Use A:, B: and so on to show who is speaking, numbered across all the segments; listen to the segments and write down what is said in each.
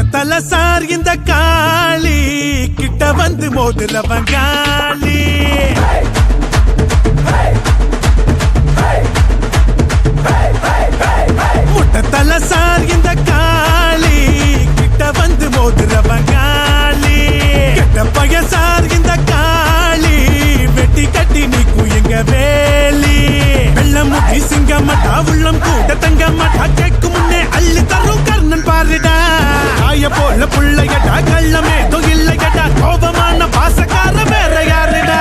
A: தல சார் இந்த காளி கிட்ட வந்து மோதுல வங்காளி முட்ட தல சார் இந்த காளி கிட்ட வந்து மோதுல வங்காளி கெட்ட பய சார் இந்த காளி வெட்டி கட்டி நீக்கும் எங்க வேலி வெள்ளம் முடி சிங்க மாட்டா உள்ளம் கூட தங்க மாட்டா கேட்கும் முன்னே அள்ளி தரும் கர்ணன் பாருடா ஆய போல புள்ளையடா கள்ளமே தொகில்லையடா கோபமான பாசக்கார வேற யாருடா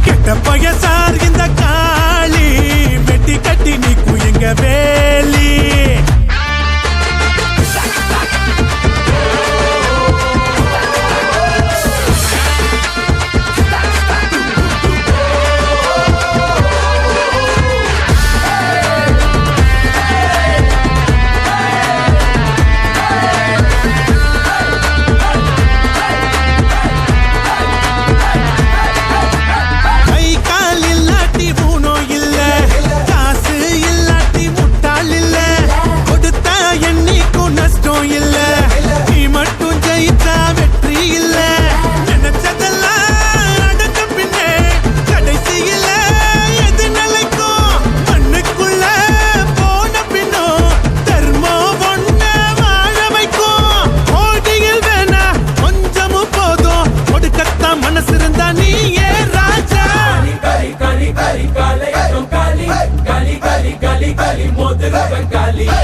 A: கெட்ட பயசார் இந்த காளி வெட்டி கட்டி நீக்கும் எங்க வேலி Kali